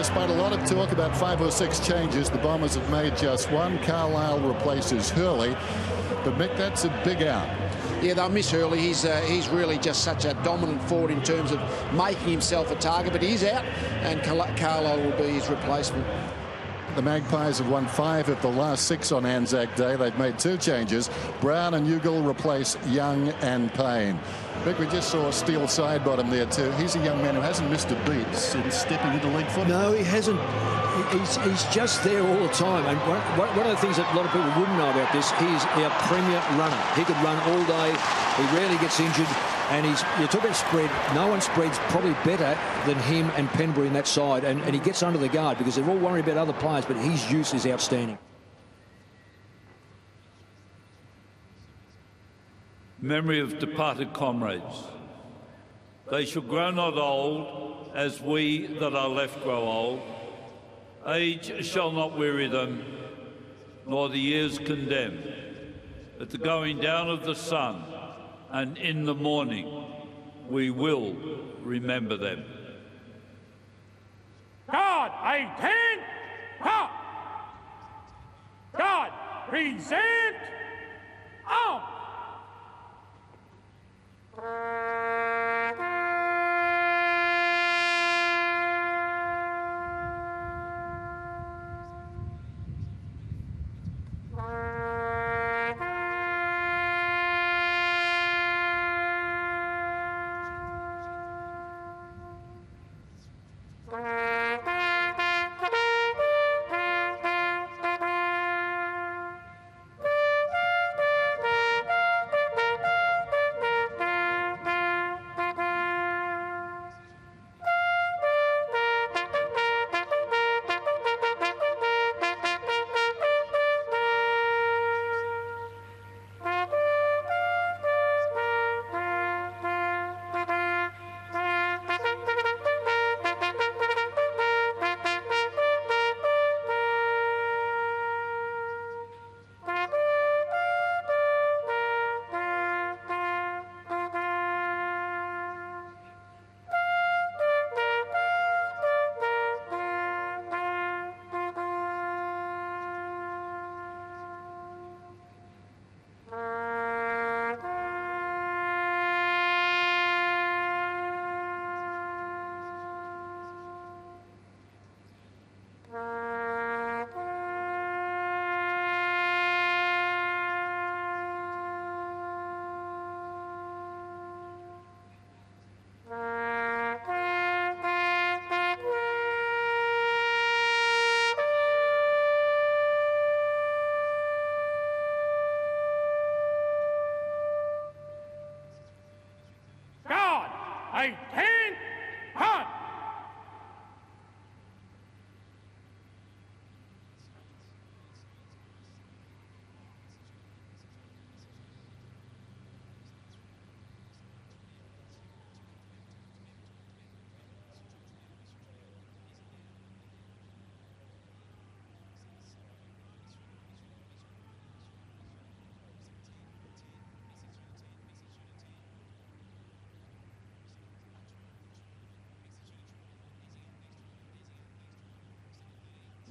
despite a lot of talk about 5 or 6 changes, the Bombers have made just one. Carlisle replaces Hurley. But, Mick, that's a big out. Yeah, they'll miss Hurley. He's really just such a dominant forward in terms of making himself a target, but he's out, and Carlisle will be his replacement. The Magpies have won 5 of the last 6 on Anzac Day. They've made 2 changes. Brown and Ugle replace Young and Payne. Mick, we just saw Steele Sidebottom there too. He's a young man who hasn't missed a beat since stepping into league football. No, he hasn't. He's just there all the time. And one of the things that a lot of people wouldn't know about this, he's our premier runner. He could run all day. He rarely gets injured. And you talk about spread, no one spreads probably better than him and Penbury in that side. And he gets under the guard because they're all worried about other players, but his use is outstanding. Memory of departed comrades. They shall grow not old, as we that are left grow old. Age shall not weary them, nor the years condemn. At the going down of the sun, and in the morning, we will remember them. God, 18, ha! God, present, on!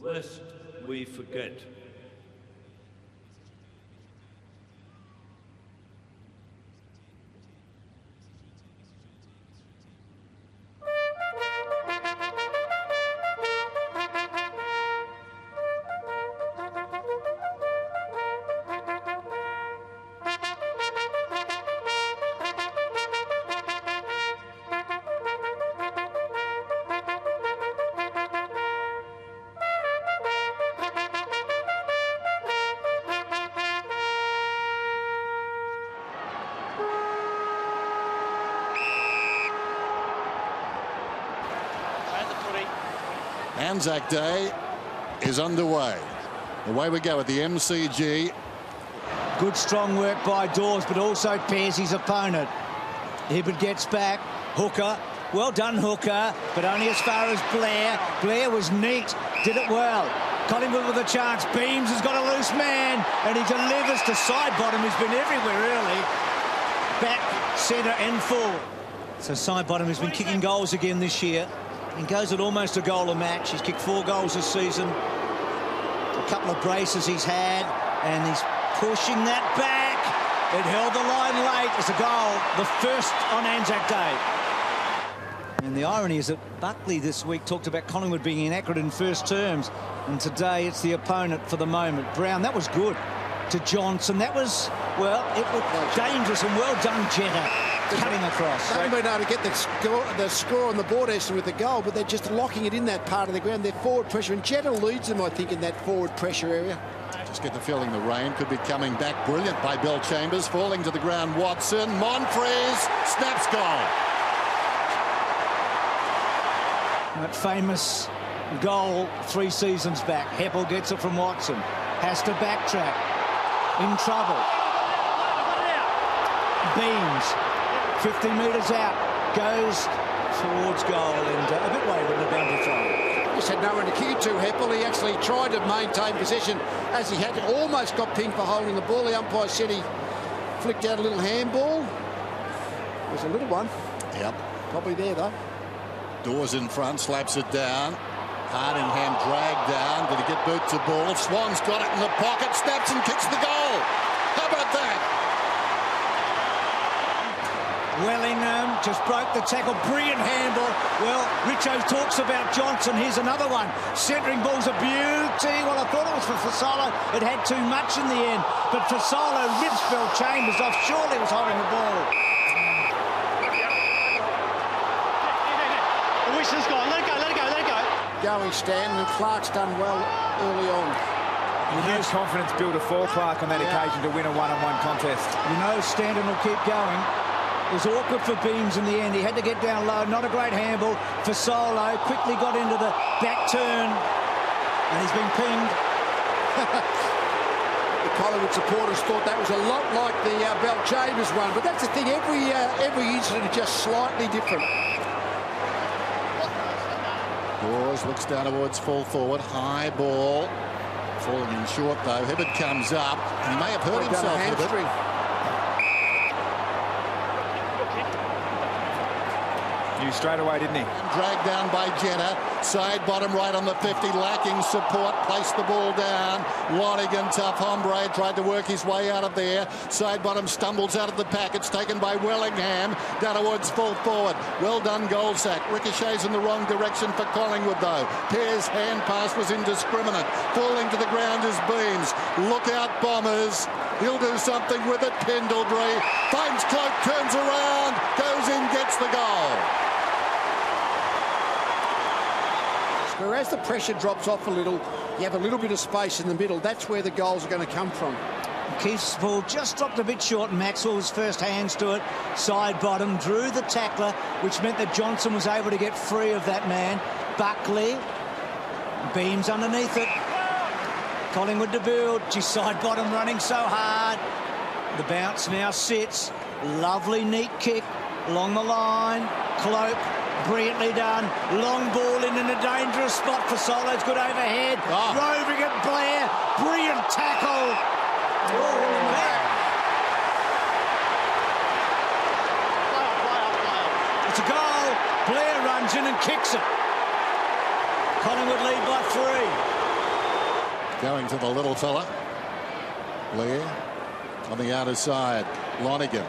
Lest we forget. Anzac Day is underway. Away we go at the MCG. Good strong work by Dawes, but also pairs his opponent. Hibbert gets back. Hooker. Well done, Hooker, but only as far as Blair. Blair was neat, did it well. Collingwood with a chance. Beams has got a loose man, and he delivers to Sidebottom, who's been everywhere, really. Back, centre and full. So Sidebottom has been kicking goals again this year. and goes at almost a goal a match. He's kicked 4 goals this season. A couple of braces he's had, and he's pushing that back. It held the line late. It's a goal, the first on Anzac Day. And the irony is that Buckley this week talked about Collingwood being inaccurate in first terms, and today it's the opponent for the moment. Brown, that was good to Johnson. That was, well, it was dangerous, and well done, Jetta, cutting across. They haven't been able to get the score on the board, Essendon, with the goal, but they're just locking it in that part of the ground. Their forward pressure, and Jetta leads them, I think, in that forward pressure area. Just get the feeling the rain could be coming back. Brilliant by Bill Chambers. Falling to the ground, Watson. Monfries snaps goal. That famous goal 3 seasons back. Heppel gets it from Watson. Has to backtrack. In trouble. Beams. 50 metres out. Goes towards goal, and a bit wayward in the boundary throw. Just had no one to kick it to, Heppel. He actually tried to maintain possession as he had to. Almost got pinged for holding the ball. The umpire said he flicked out a little handball. It was a little one. Yep. Probably there, though. Dawes in front, slaps it down. Hardingham dragged down. Did he get boot to ball? Swan's got it in the pocket, snaps and kicks the goal. How about that? Wellingham just broke the tackle. Brilliant handball. Well, Richo talks about Johnson. Here's another one. Centering ball's a beauty. Well, I thought it was for Fasolo. It had too much in the end. But Fasolo rips Bill Chambers off. Surely was holding the ball. The whistle's gone. Let it go, let it go, let it go. Going Stanton, and Clark's done well early on. Huge confidence builder for Clark on that occasion to win a one-on-one contest. You know Stanton will keep going. It was awkward for Beams in the end. He had to get down low. Not a great handball. Fasolo quickly got into the back turn, and he's been pinged. The Collingwood supporters thought that was a lot like the Bell Chambers one, but that's the thing. Every incident is just slightly different. Dawes looks down towards full forward. High ball. Falling in short, though. Hibberd comes up. He may have hurt himself with it. Knew straight away, didn't he? Dragged down by Jenner. Side bottom right on the 50. Lacking support. Placed the ball down. Lonigan, tough hombre. Tried to work his way out of there. Side bottom stumbles out of the pack. It's taken by Wellingham. Down towards full forward. Well done, goal sack. Ricochets in the wrong direction for Collingwood, though. Pear's hand pass was indiscriminate. Falling to the ground is Beams. Look out, Bombers. He'll do something with it. Pendlebury finds Cloak, turns around, goes in, gets the goal. Whereas the pressure drops off a little, you have a little bit of space in the middle. That's where the goals are going to come from. Keith's ball just dropped a bit short, and Maxwell's first hands to it. Side bottom, drew the tackler, which meant that Johnson was able to get free of that man. Buckley, Beams underneath it. Collingwood to build. Geez, side bottom running so hard. The bounce now sits. Lovely, neat kick along the line. Cloak, brilliantly done. Long ball in a dangerous spot for Solo's good overhead. Roving at Blair. Brilliant tackle. It's a goal. Blair runs in and kicks it. Collingwood lead by 3. Going to the little fella. Blair on the outer side. Lonigan.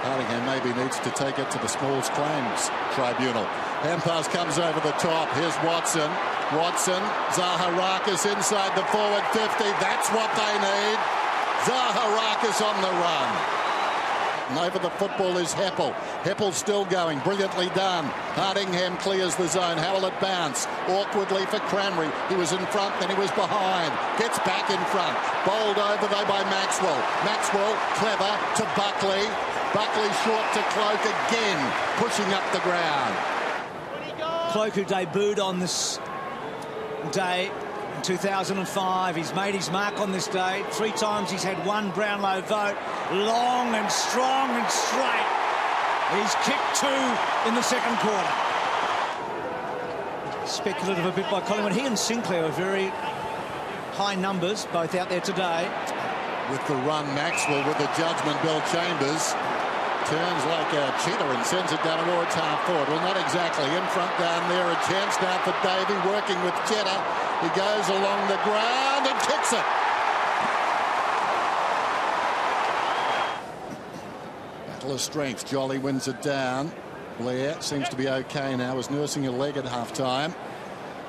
Hardingham maybe needs to take it to the Smalls Claims Tribunal. Hand pass comes over the top. Here's Watson. Watson. Zaharakis inside the forward 50. That's what they need. Zaharakis on the run. And over the football is Heppel. Heppel still going. Brilliantly done. Hardingham clears the zone. How will it bounce? Awkwardly for Cranberry. He was in front, then he was behind. Gets back in front. Bowled over though by Maxwell. Maxwell, clever to Buckley. Buckley short to Cloak again, pushing up the ground. Cloak, who debuted on this day in 2005. He's made his mark on this day. 3 times he's had 1 Brownlow vote. Long and strong and straight. He's kicked 2 in the second quarter. Speculative a bit by Collingwood. He and Sinclair are very high numbers, both out there today. With the run, Maxwell with the judgment, Bill Chambers turns like a cheetah and sends it down towards half forward. Well, not exactly. In front down there, a chance now for Davey, working with Jetta. He goes along the ground and kicks it. Battle of strength. Jolly wins it down. Blair seems to be okay now. Was nursing a leg at half-time.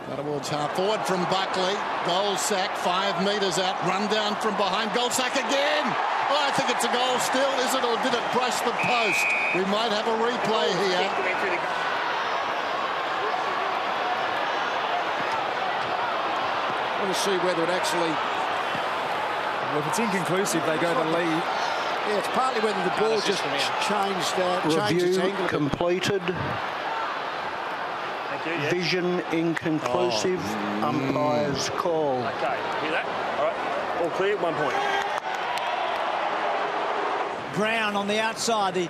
Now towards half forward from Buckley. Goal sack, 5 metres out. Run down from behind. Goal sack again. Oh, I think it's a goal still, is it? Or did it brush the post? We might have a replay here. I want to see whether it actually... Well, if it's inconclusive, they go to lead. Yeah, it's partly whether the ball just changed its angle. Review completed. Vision inconclusive. Umpire's call. Okay, hear that? All right, all clear, 1 point. Brown on the outside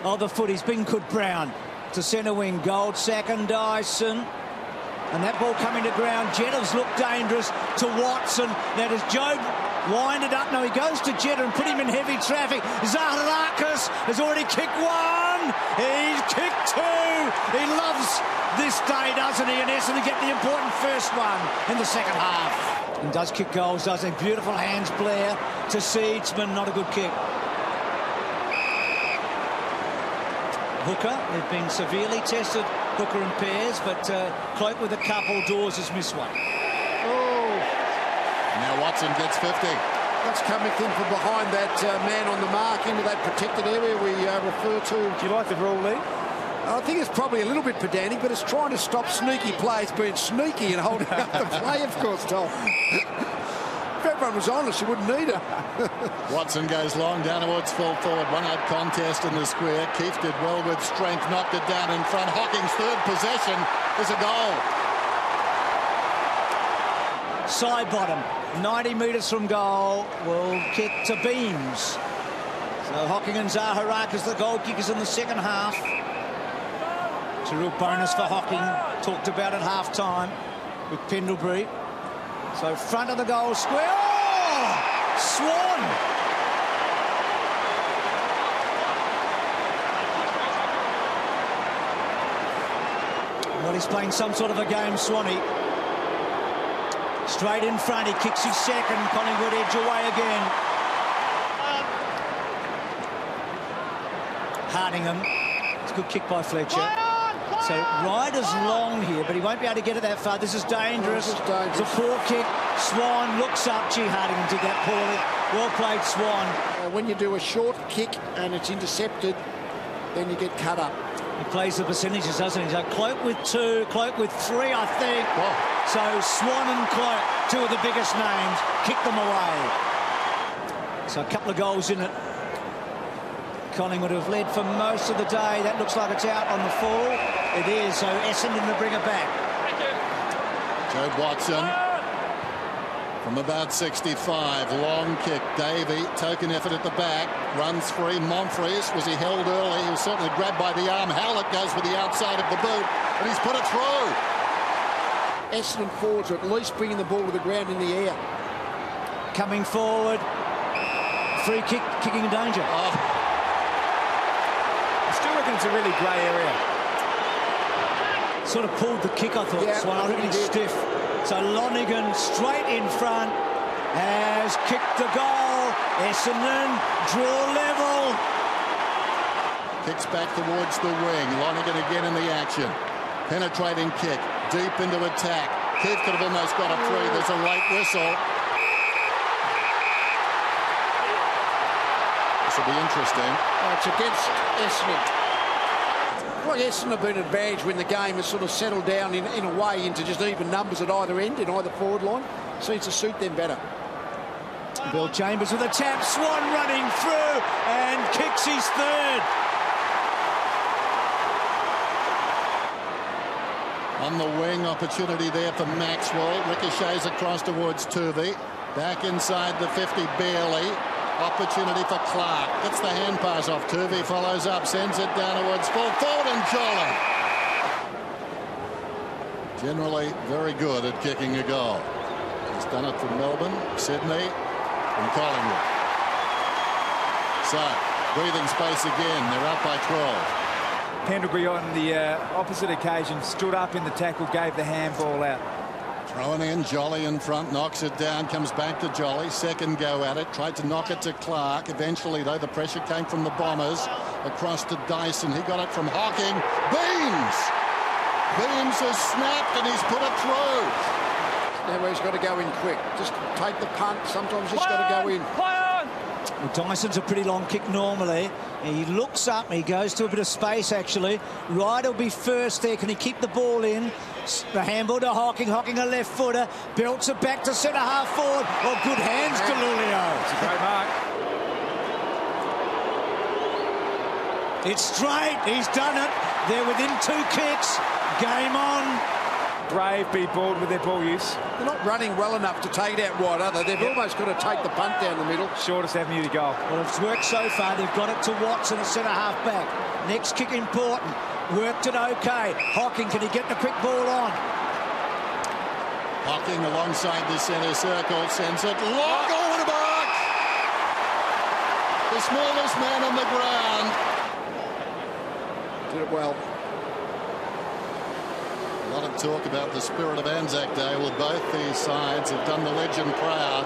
of the foot. He's been good, Brown. To centre wing, Goldsack and Dyson. And that ball coming to ground. Jetta's looked dangerous to Watson. Now does Job wind it up? No, he goes to Jetta and put him in heavy traffic. Zaharakis has already kicked one. He's kicked two. He loves this day, doesn't he? And Essendon get the important first one in the second half. And does kick goals, doesn't he? Beautiful hands, Blair to Seedsman. Not a good kick. Hooker, they've been severely tested, Hooker and Pears, but Cloak with a couple, Dawes has missed one. Oh. Now Watson gets 50. That's coming in from behind that man on the mark into that protected area we refer to. Do you like the rule, Lee? I think it's probably a little bit pedantic, but it's trying to stop sneaky plays being sneaky and holding up the play, of course, Tom. If everyone was honest, you wouldn't need her. Watson goes long down towards full forward. One-out contest in the square. Keefe did well with strength, knocked it down in front. Hocking's third possession is a goal. Side bottom, 90 metres from goal, will kick to Beams. So Hocking and Zaharakis, the goal kickers in the second half. It's a real bonus for Hocking. Talked about at half-time with Pendlebury. So front of the goal square. Oh! Swan! Well, he's playing some sort of a game, Swanee. Straight in front, he kicks his second. Collingwood edge away again. Hardingham. It's a good kick by Fletcher. So Ryder's long here, but he won't be able to get it that far. This is dangerous. It's a poor kick. Swan looks up. Gee, Hardingham did that poorly. Well played, Swan. When you do a short kick and it's intercepted, then you get cut up. He plays the percentages, doesn't he? So Cloak with 2, Cloak with 3, I think. Wow. So Swan and Cloak, 2 of the biggest names, kick them away. So a couple of goals in it. Collingwood have led for most of the day. That looks like it's out on the full. It is, so Essendon to bring it back. Joe Watson from about 65. Long kick. Davey, token effort at the back. Runs free. Monfries, was he held early? He was certainly grabbed by the arm. Howlett goes with the outside of the boot, and he's put it through. Essendon forwards are at least bringing the ball to the ground in the air. Coming forward. Free kick, kicking in danger. Oh. I still reckon it's a really grey area. Sort of pulled the kick, I thought. Yeah, Swan, I think he's stiff. So Lonergan straight in front has kicked the goal. Essendon draw level. Kicks back towards the wing. Lonergan again in the action. Penetrating kick. Deep into attack. Keith could have almost got it through. There's a late whistle. This will be interesting. It's against Essendon. Well, Essendon have been advantaged when the game has sort of settled down in a way into just even numbers at either end, in either forward line. Seems to suit them better. Bill Chambers with a tap. Swan running through and kicks his third. On the wing, opportunity there for Maxwell. Ricochets across towards Tuvey. Back inside the 50, barely. Opportunity for Clark. Gets the hand pass off. Tuvey follows up, sends it down towards full forward, and Jolly. Generally very good at kicking a goal. He's done it for Melbourne, Sydney, and Collingwood. So Breathing space again. They're up by 12. Pendlebury on the opposite occasion stood up in the tackle, gave the handball out. Thrown in, Jolly in front, knocks it down, comes back to Jolly. Second go at it, tried to knock it to Clark. Eventually, though, the pressure came from the Bombers. Across to Dyson. He got it from Hocking. Beams! Beams has snapped and he's put it through. Now where he's got to go in quick. Just take the punt. Sometimes he's got to go in. Well, Dyson's a pretty long kick normally. He looks up, he goes to a bit of space actually. Wright will be first there. Can he keep the ball in? The handball to Hocking. Hocking a left footer. Belts it back to centre half forward. Oh, good hands to Lulio. It's a great mark. It's straight. He's done it. They're within 2 kicks. Game on. Brave be bored with their ball use. They're not running well enough to take it out wide, are they? They've almost got to take the punt down the middle. Shortest avenue to goal. Well, it's worked so far. They've got it to Watson, a centre half back. Next kick important. Worked it okay. Hocking, can he get the quick ball on? Hocking alongside the centre circle, sends it long over the mark. The smallest man on the ground. Did it well. A lot of talk about the spirit of Anzac Day. Well, both these sides have done the legend proud.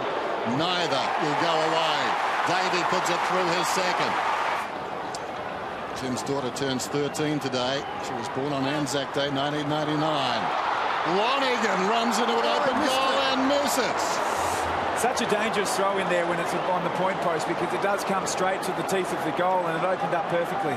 Neither will go away. Davey puts it through his second. Jim's daughter turns 13 today. She was born on Anzac Day 1999. Lonigan runs into an open goal and misses. Such a dangerous throw in there when it's on the point post, because it does come straight to the teeth of the goal, and it opened up perfectly.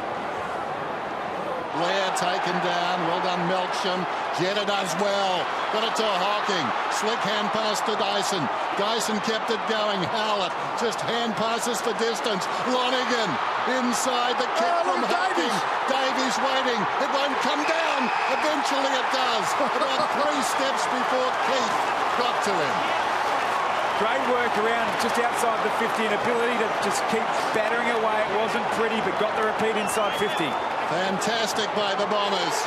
Blair taken down. Well done, Melksham. Jetta does well. Got it to Hocking. Slick hand pass to Dyson. Dyson kept it going. Howlett just hand passes for distance. Lonigan inside the kick from Hocking. Davies waiting. It won't come down. Eventually it does. About 3 steps before Keith got to him. Great work around just outside the 50, an ability to just keep battering away. It wasn't pretty, but got the repeat inside 50. Fantastic by the Bombers.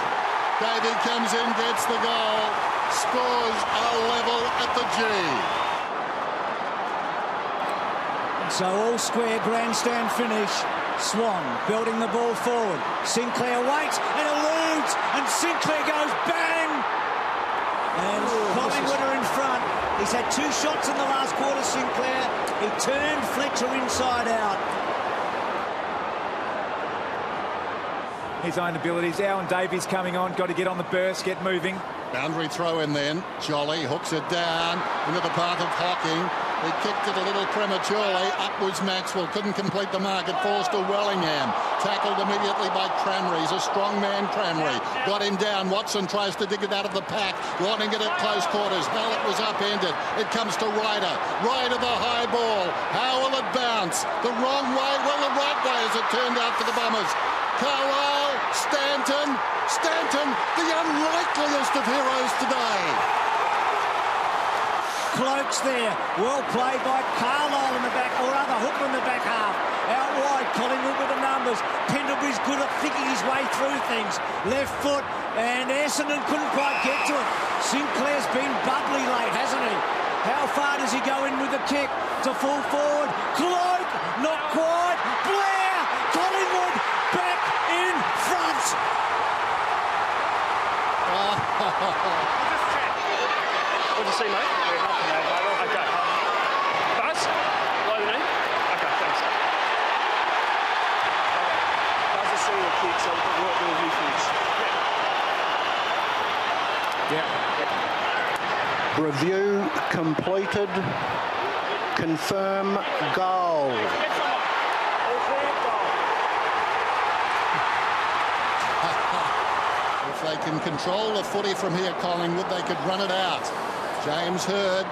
Davey comes in, gets the goal, scores a level at the G. So all square grandstand finish. Swan building the ball forward. Sinclair waits and eludes, and Sinclair goes bang. And Collingwood are in front. He's had 2 shots in the last quarter, Sinclair. He turned Fletcher inside out. His own abilities. Alan Davies coming on. Got to get on the burst, get moving. Boundary throw in then. Jolly hooks it down into the path of Hocking. He kicked it a little prematurely. Upwards Maxwell couldn't complete the mark. It falls to Wellingham. Tackled immediately by Cranry. He's a strong man, Cranry. Got him down. Watson tries to dig it out of the pack. Wanting it at close quarters. Hallett was upended. It comes to Ryder. Ryder the high ball. How will it bounce? The wrong way? Well, the right way as it turned out for the Bombers. Carlisle, Stanton, the unlikeliest of heroes today. Cloaks there, well played by Carlisle in the back, or rather Hooker in the back half. Out wide, Collingwood with the numbers. Pendlebury's good at thinking his way through things. Left foot, and Essendon couldn't quite get to it. Sinclair's been bubbly late, hasn't he? How far does he go in with the kick? To full forward. Cloak, not quite. Blair, Collingwood back in front. What did you see, mate? Okay. Buzz? Below the knee? Okay, thanks. Buzz is seeing the kick, so we can work with the youth. Yeah. Review completed. Confirm goal. If they can control the footy from here, Collingwood, they could run it out. James Hird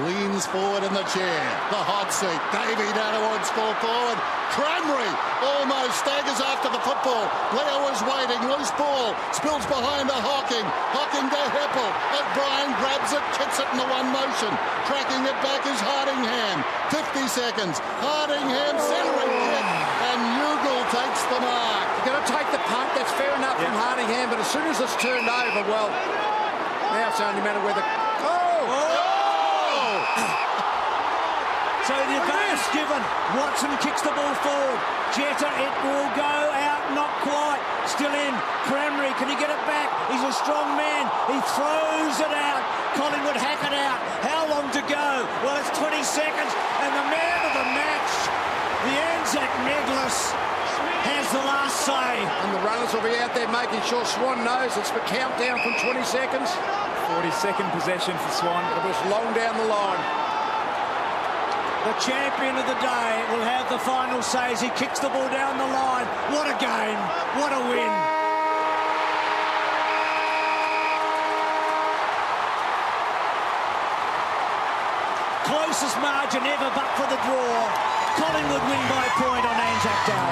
leans forward in the chair. The hot seat. Davey down towards full forward. Cranry almost staggers after the football. Blair was waiting. Loose ball. Spills behind to Hocking. Hocking to Heppel. O'Brien grabs it, kicks it in the one motion. Tracking it back is Hardingham. 50 seconds. Hardingham centering kick. And Newgill takes the mark. You've got to take the punt. That's fair enough from Hardingham. But as soon as it's turned over, well, now it's only a matter whether... So So the advantage is given. Watson kicks the ball forward. Jetta, it will go out, not quite. Still in. Cranberry, can he get it back? He's a strong man. He throws it out. Collingwood hack it out. How long to go? Well, it's 20 seconds. And the man of the match, the Anzac medalist, has the last say. And the runners will be out there making sure Swan knows it's the countdown from 20 seconds. 42nd possession for Swan. It was long down the line. The champion of the day will have the final say as he kicks the ball down the line. What a game. What a win. Closest margin ever but for the draw. Collingwood win by a point on Anzac Day.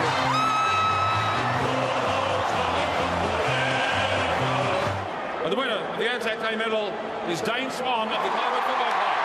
And the winner of the Anzac Day medal is Dane Swan of the Collingwood Football Club.